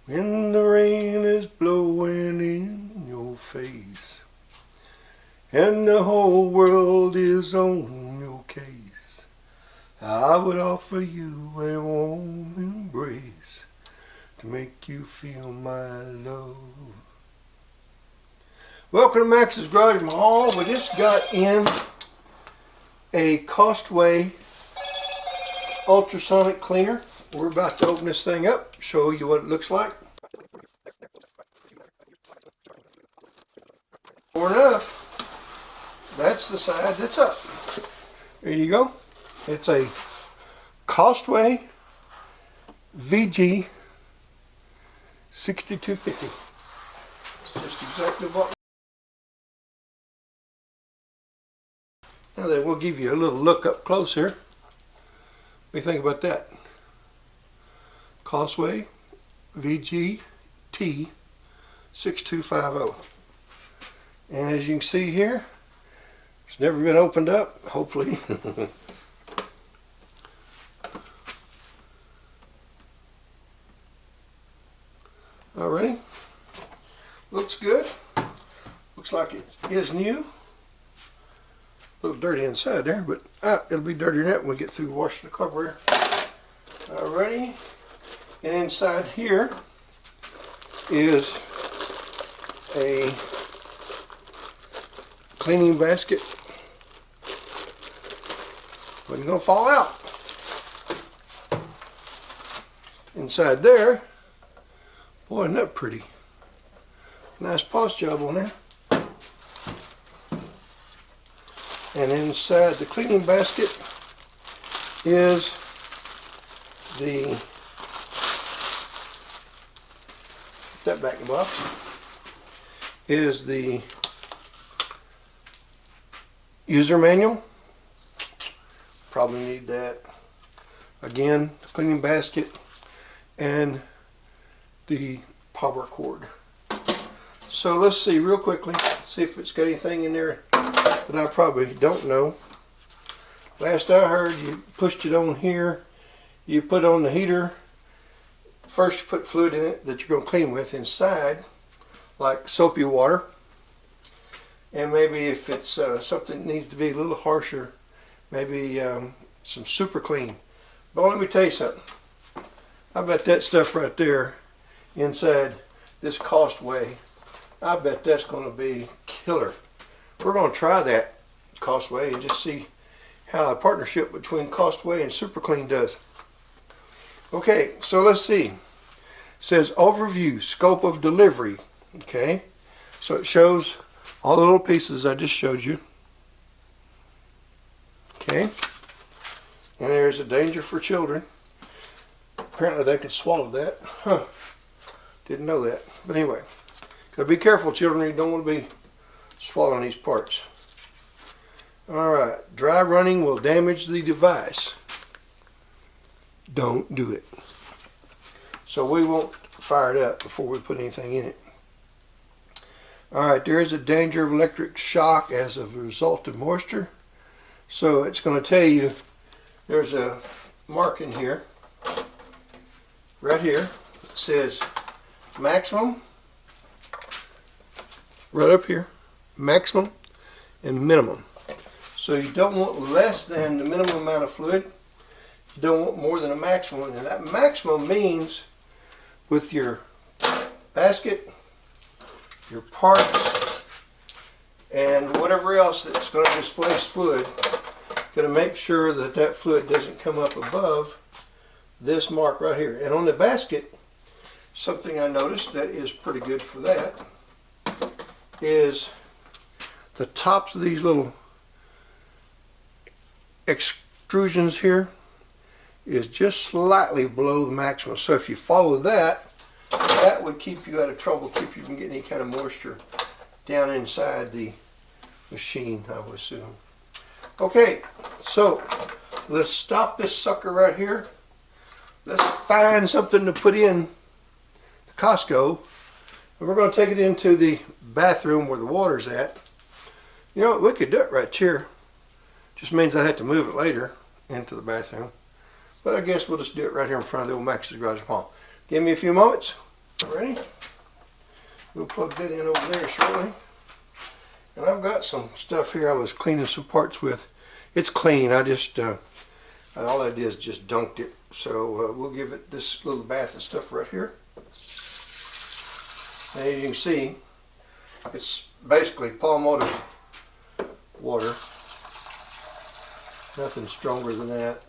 when the rain is blowing in your face and the whole world is on your case, I would offer you a warm embrace to make you feel my love. Welcome to Max's Garage Mahal. We just got in a Costway Ultrasonic Cleaner. We're about to open this thing up, show you what it looks like. Sure enough, that's the side that's up. There you go. It's a Costway VGT6250. It's just exactly what. Now then, we'll give you a little look up close here. What do you think about that? Costway VGT6250. And as you can see here, it's never been opened up, hopefully. Alrighty. Looks good. Looks like it is new. A little dirty inside there, but it'll be dirtier than that when we get through washing the cover. Alrighty. And inside here is a cleaning basket. Wasn't gonna fall out. Inside there, boy, isn't that pretty? Nice polish job on there. And inside the cleaning basket is the, put that back in the box, is the user manual. Probably need that. Again, the cleaning basket and the power cord. So let's see real quickly, see if it's got anything in there that I probably don't know. Last I heard, you pushed it on here, you put on the heater. First you put fluid in it that you're going to clean with inside, like soapy water. And maybe if it's something that needs to be a little harsher, maybe some super clean. But let me tell you something. I bet that stuff right there inside this Costway, I bet that's going to be killer. We're going to try that Costway and just see how a partnership between Costway and Super Clean does. Okay, so let's see. It says overview, scope of delivery. Okay, so it shows all the little pieces I just showed you. Okay, and there's a danger for children. Apparently they can swallow that. Huh, didn't know that. But anyway, gotta be careful, children. You don't want to be swallowing these parts. Alright, dry running will damage the device. Don't do it. So we won't fire it up before we put anything in it. Alright, there is a danger of electric shock as a result of moisture. So it's going to tell you there's a mark in here, right here, that says maximum, right up here, maximum and minimum. So you don't want less than the minimum amount of fluid. You don't want more than a maximum. And that maximum means with your basket, your parts, and whatever else that's going to displace fluid, going to make sure that that fluid doesn't come up above this mark right here. And on the basket, something I noticed that is pretty good for that is the tops of these little extrusions here is just slightly below the maximum. So if you follow that, that would keep you out of trouble, keep you from getting any kind of moisture down inside the machine, I would assume. Okay, so let's stop this sucker right here. Let's find something to put in Costco. And we're going to take it into the bathroom where the water's at. You know, we could do it right here. Just means I'd have to move it later into the bathroom. But I guess we'll just do it right here in front of the old Max's Garage Mahal. Give me a few moments. Ready? We'll plug that in over there shortly. And I've got some stuff here I was cleaning some parts with. It's clean. I just, all I did is just dunked it. So we'll give it this little bath of stuff right here. And as you can see, it's basically Palmolive water. Nothing stronger than that.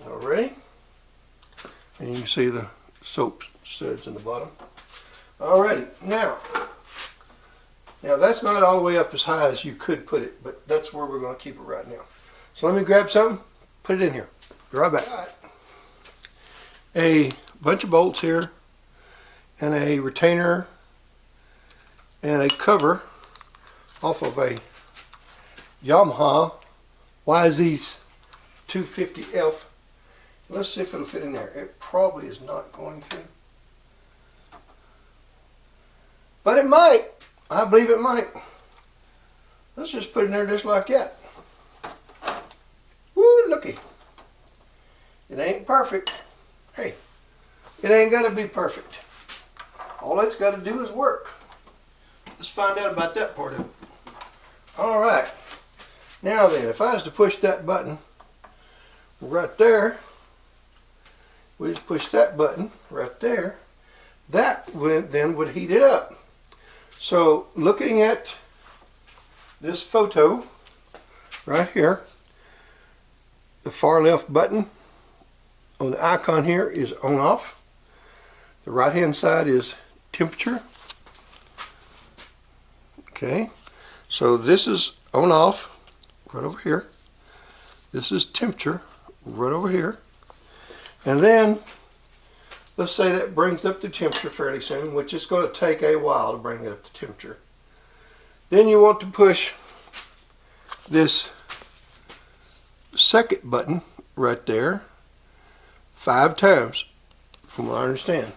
Alrighty. And you can see the soap studs in the bottom. Alrighty, now that's not all the way up as high as you could put it, but that's where we're going to keep it right now. So let me grab something, put it in here. Be right back. Right. A bunch of bolts here, and a retainer, and a cover off of a Yamaha YZ250F. Let's see if it'll fit in there. It probably is not going to. But it might. I believe it might. Let's just put it in there just like that. Woo, looky. It ain't perfect. Hey, it ain't got to be perfect. All it's got to do is work. Let's find out about that part of it. Alright. Now then, if I was to push that button right there, we just push that button right there, that then would heat it up. So looking at this photo right here, the far left button on the icon here is on off. The right hand side is temperature. Okay, so this is on off right over here. This is temperature right over here. And then let's say that brings up the temperature fairly soon, which is going to take a while to bring it up to temperature. Then you want to push this second button right there 5 times, from what I understand.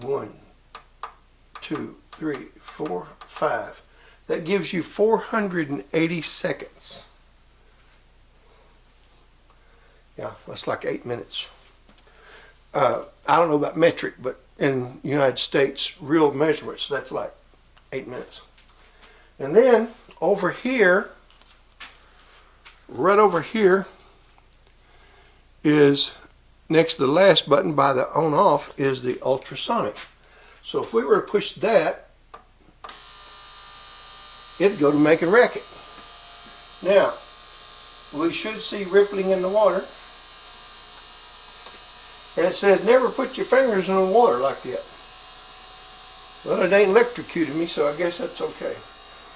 1, 2, 3, 4, 5. That gives you 480 seconds. Yeah, that's like 8 minutes. I don't know about metric, but in the United States, real measurements, that's like 8 minutes. And then over here, right over here, is next to the last button by the on off is the ultrasonic. So if we were to push that, it'd go to making racket. Now, we should see rippling in the water. And it says never put your fingers in the water like that. Well, it ain't electrocuted me, so I guess that's okay.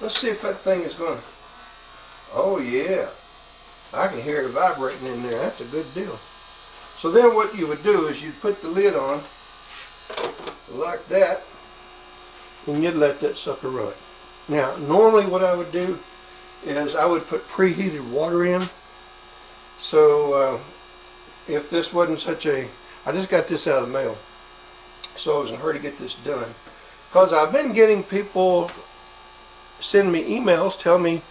Let's see if that thing is going to... Oh yeah, I can hear it vibrating in there. That's a good deal. So then what you would do is you'd put the lid on like that, and you'd let that sucker run. Now, normally what I would do is I would put preheated water in. So if this wasn't such a... I just got this out of the mail, so I was in a hurry to get this done. Because I've been getting people send me emails telling me,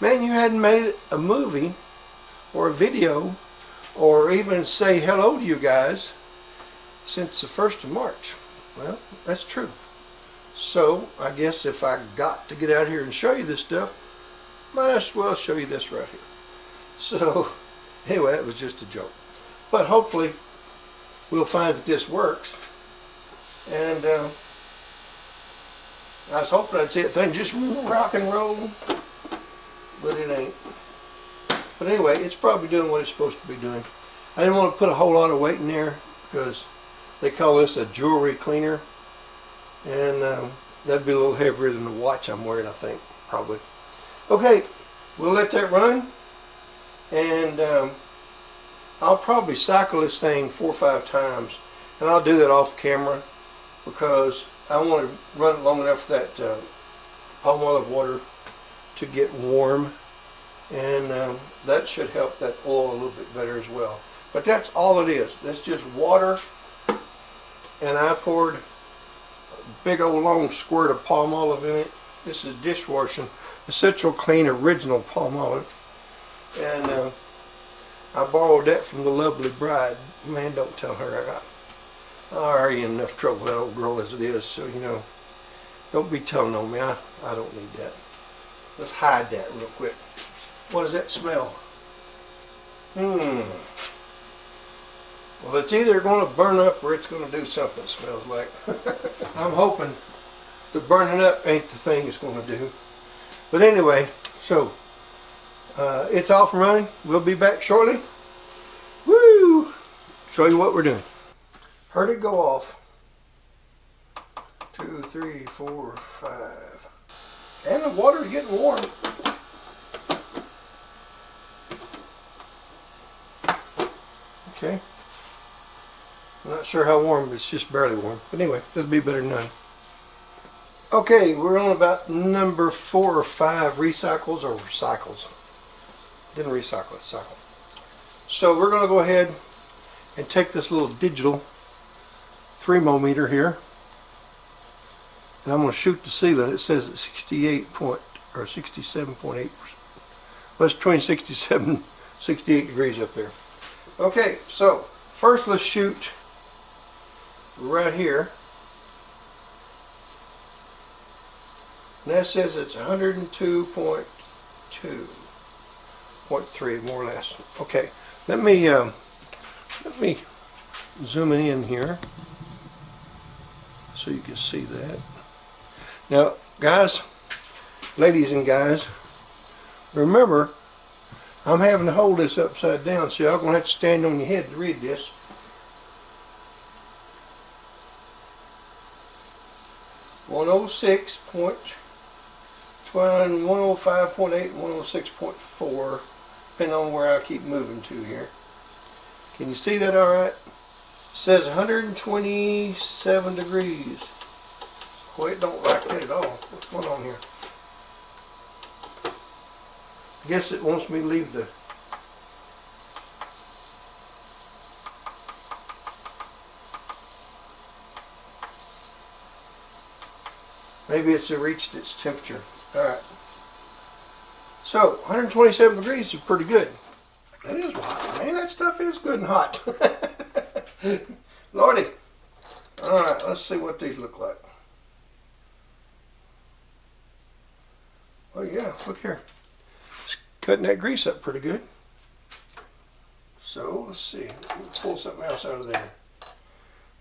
man, you hadn't made a movie or a video or even say hello to you guys since the 1st of March. Well, that's true. So I guess if I got to get out here and show you this stuff, might as well show you this right here. So anyway, that was just a joke. But hopefully we'll find that this works. And I was hoping I'd see that thing just rock and roll, but it ain't. But anyway, it's probably doing what it's supposed to be doing. I didn't want to put a whole lot of weight in there because they call this a jewelry cleaner, and that'd be a little heavier than the watch I'm wearing, I think, probably. Okay, we'll let that run, and I'll probably cycle this thing 4 or 5 times, and I'll do that off camera because I want to run it long enough for that Palmolive water to get warm, and that should help that oil a little bit better as well. But that's all it is. That's just water, and I poured a big old long squirt of Palmolive in it. This is dishwashing Essential Clean Original Palmolive, and I borrowed that from the lovely bride. Man, don't tell her I got. already in enough trouble with that old girl as it is, so you know, don't be telling on me. I don't need that. Let's hide that real quick. What does that smell? Well, it's either going to burn up or it's going to do something, it smells like. I'm hoping the burning up ain't the thing it's going to do. But anyway, so it's off and running. We'll be back shortly. Woo! Show you what we're doing. Heard it go off. 2, 3, 4, 5. And the water's getting warm. Okay. I'm not sure how warm, but it's just barely warm. But anyway, it'll be better than none. Okay, we're on about number 4 or 5 recycles or recycles. Didn't recycle it, cycle. So we're going to go ahead and take this little digital thermometer here. And I'm going to shoot the ceiling. It says it's 67.8%. Well, it's between 67 68 degrees up there. Okay, so first let's shoot right here. And that says it's 102.3, more or less. Okay, let me zoom it in here so you can see that. Now, guys, ladies and guys, remember, I'm having to hold this upside down, so y'all gonna have to stand on your head to read this. Between 105.8 and 106.4, depending on where I keep moving to here. Can you see that all right? It says 127 degrees. Well, it don't like that at all. What's going on here? I guess it wants me to leave the... Maybe it's reached its temperature. Alright. So, 127 degrees is pretty good. That is hot. Man, that stuff is good and hot. Lordy. Alright, let's see what these look like. Oh yeah, look here. It's cutting that grease up pretty good. So, let's see. Let's pull something else out of there.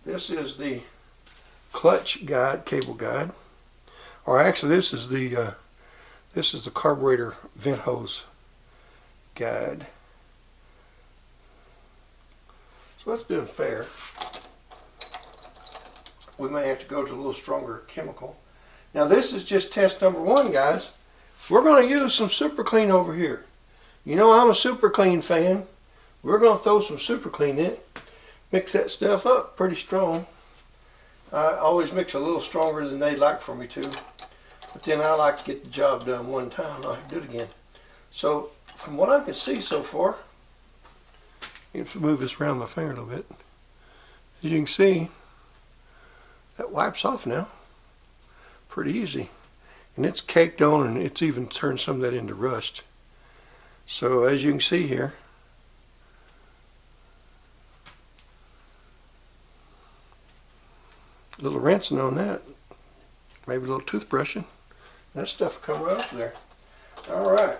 This is the clutch guide, cable guide. Or actually, this is the carburetor vent hose guide. So that's doing fair. We may have to go to a little stronger chemical. Now this is just test number 1, guys. We're going to use some Super Clean over here. You know I'm a Super Clean fan. We're going to throw some Super Clean in it. Mix that stuff up pretty strong. I always mix a little stronger than they'd like for me to. But then I like to get the job done one time. I have to do it again. So from what I can see so far, let's move this around my finger a little bit. As you can see, that wipes off now. Pretty easy. And it's caked on, and it's even turned some of that into rust. So as you can see here, a little rinsing on that, maybe a little toothbrushing. That stuff will come right up there. Alright,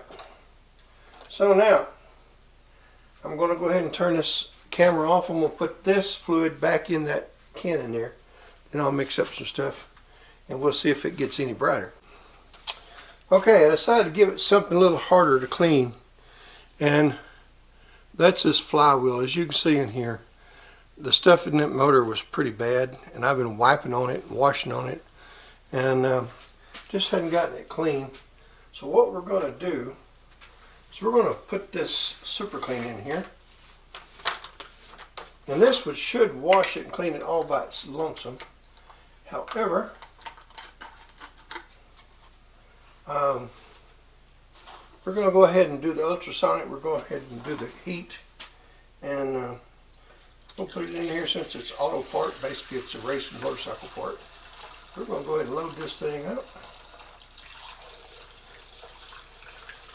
so now I'm going to go ahead and turn this camera off. I'm going to put this fluid back in that can in there. Then I'll mix up some stuff and we'll see if it gets any brighter. Okay, I decided to give it something a little harder to clean, and that's this flywheel. As you can see in here, the stuff in that motor was pretty bad, and I've been wiping on it and washing on it, and just hadn't gotten it clean. So what we're going to do is we're going to put this Super Clean in here, and this should wash it and clean it all by its lonesome. However, we're going to go ahead and do the ultrasonic. We're going ahead and do the heat, and we'll put it in here since it's auto part. Basically, it's a race and motorcycle part. We're going to go ahead and load this thing up.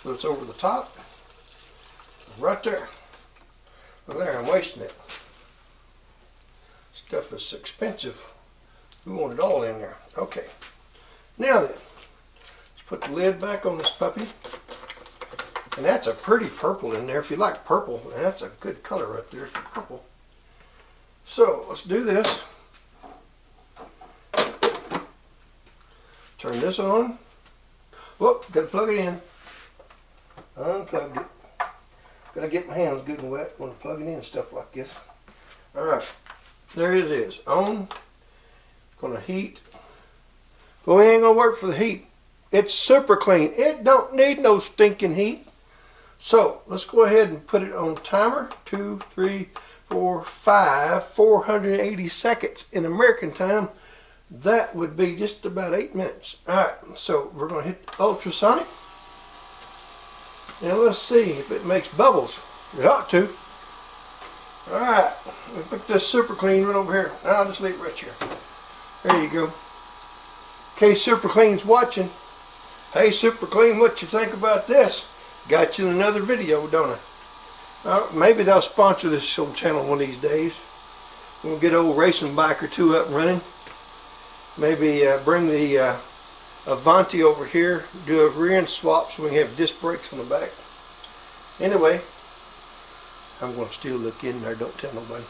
So it's over the top, right there. Well, there, I'm wasting it. Stuff is expensive. We want it all in there. Okay. Now then, let's put the lid back on this puppy. And that's a pretty purple in there. If you like purple, that's a good color right there for purple. So let's do this. Turn this on. Whoop, gotta plug it in. Unplugged it. Gotta get my hands good and wet when I plug it in, stuff like this. Alright, there it is. On. Gonna heat. Well, it ain't gonna work for the heat. It's super clean. It don't need no stinking heat. So let's go ahead and put it on timer. 2, 3, 4, 5, 480 seconds in American time. That would be just about 8 minutes. Alright, so we're going to hit ultrasonic. Now let's see if it makes bubbles. It ought to. Alright, we put this super clean right over here. I'll just leave it right here. There you go. Okay, Super Clean's watching. Hey Super Clean, what you think about this? Got you in another video, don't I? Maybe they'll sponsor this old channel one of these days. We'll get an old racing bike or two up and running. Maybe bring the Avanti over here, do a rear end swap so we can have disc brakes on the back. Anyway, I'm going to still look in there, don't tell nobody.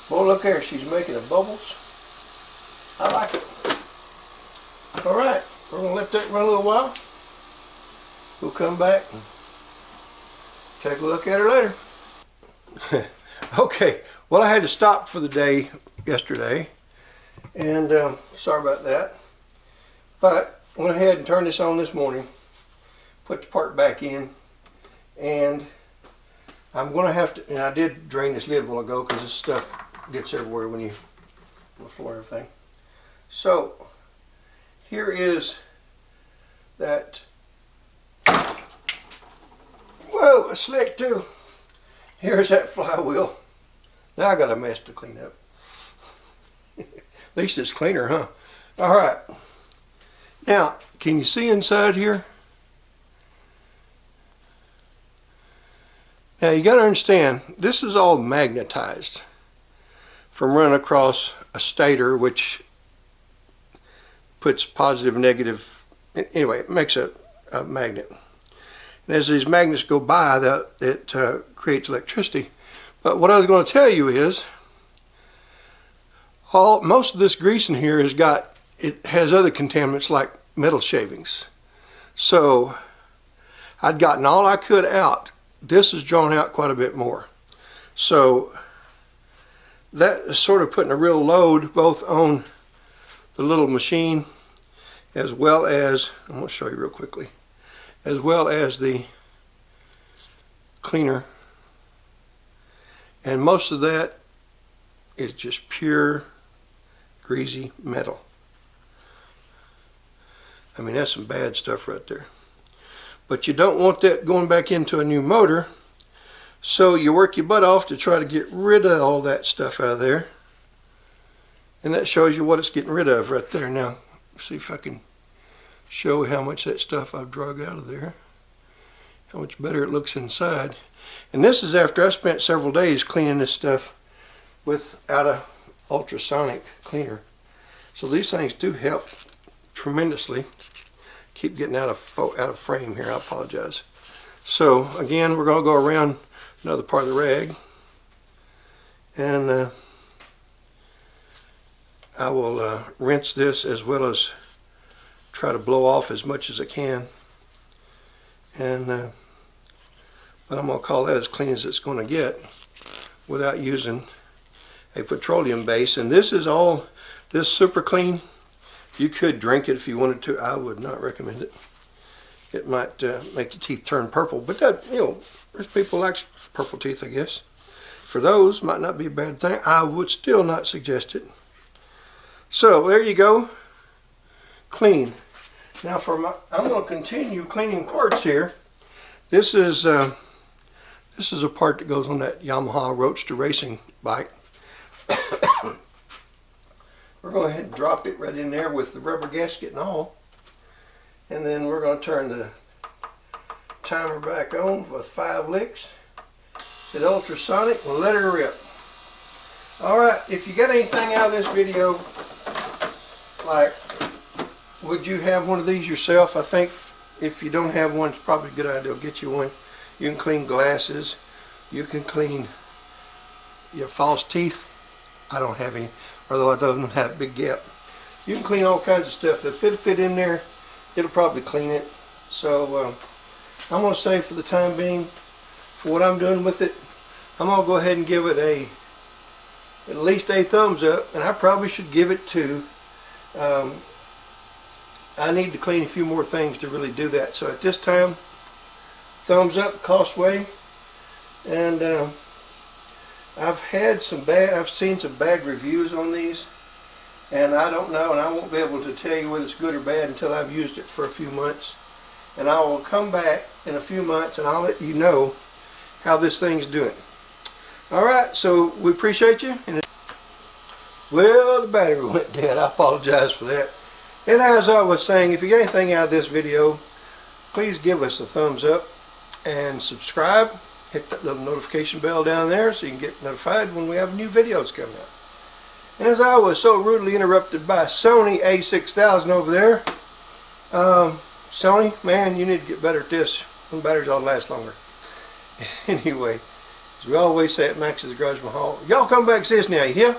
Well, look there, she's making the bubbles. I like it. Alright, we're going to let that run a little while. We'll come back and take a look at her later. Okay, well, I had to stop for the day yesterday, and sorry about that. But I went ahead and turned this on this morning, put the part back in, and I'm going to have to, and I did drain this lid a while ago because this stuff gets everywhere when you on the floor and everything. So here is that. Whoa, it's slick too. Here's that flywheel. Now I got a mess to clean up. At least it's cleaner, huh? Alright. Now, can you see inside here? Now you got to understand, this is all magnetized from running across a stator, which puts positive, negative, anyway, it makes a magnet. And as these magnets go by, it creates electricity. But what I was going to tell you is, most of this grease in here has other contaminants like metal shavings. So I'd gotten all I could out. This is drawn out quite a bit more. So that is sort of putting a real load both on the little machine as well as, I'm going to show you real quickly, as well as the cleaner. And most of that is just pure greasy metal. I mean, that's some bad stuff right there. But you don't want that going back into a new motor, so you work your butt off to try to get rid of all that stuff out of there. And that shows you what it's getting rid of right there. Now, see if I can show how much that stuff I've drug out of there, how much better it looks inside. And this is after I spent several days cleaning this stuff without a ultrasonic cleaner. So these things do help tremendously. Keep getting out of frame here, I apologize. So again, we're going to go around another part of the rag, and I will rinse this as well as try to blow off as much as I can, and but I'm going to call that as clean as it's going to get without using a petroleum base. And this is all, this super clean. You could drink it if you wanted to. I would not recommend it. It might make your teeth turn purple, but that, you know, there's people like purple teeth, I guess. For those, might not be a bad thing. I would still not suggest it. So there you go, clean. Now I'm going to continue cleaning parts here. This is a part that goes on that Yamaha Roadster racing bike. We're going to go ahead and drop it right in there with the rubber gasket and all. And then we're going to turn the timer back on with 5 licks. Hit ultrasonic and let her rip. Alright, if you got anything out of this video, like, would you have one of these yourself? I think if you don't have one, it's probably a good idea to get you one. You can clean glasses. You can clean your false teeth. I don't have any, although I don't have a big gap. You can clean all kinds of stuff. If it'll fit in there, it'll probably clean it. So I'm going to say, for the time being, for what I'm doing with it, I'm going to go ahead and give it at least a thumbs up, and I probably should give it 2. I need to clean a few more things to really do that. So at this time, thumbs up, Costway. And I've seen some bad reviews on these, and I don't know, and I won't be able to tell you whether it's good or bad until I've used it for a few months. And I will come back in a few months and I'll let you know how this thing's doing. Alright, so we appreciate you. And well, the battery went dead. I apologize for that. And as I was saying, if you get anything out of this video, please give us a thumbs up and subscribe. Hit that little notification bell down there so you can get notified when we have new videos coming out. And as I was so rudely interrupted by Sony A6000 over there, Sony, man, you need to get better at this. Them batteries ought to last longer. Anyway, as we always say at Max's Garage Mahal, y'all come back and see us now, you hear?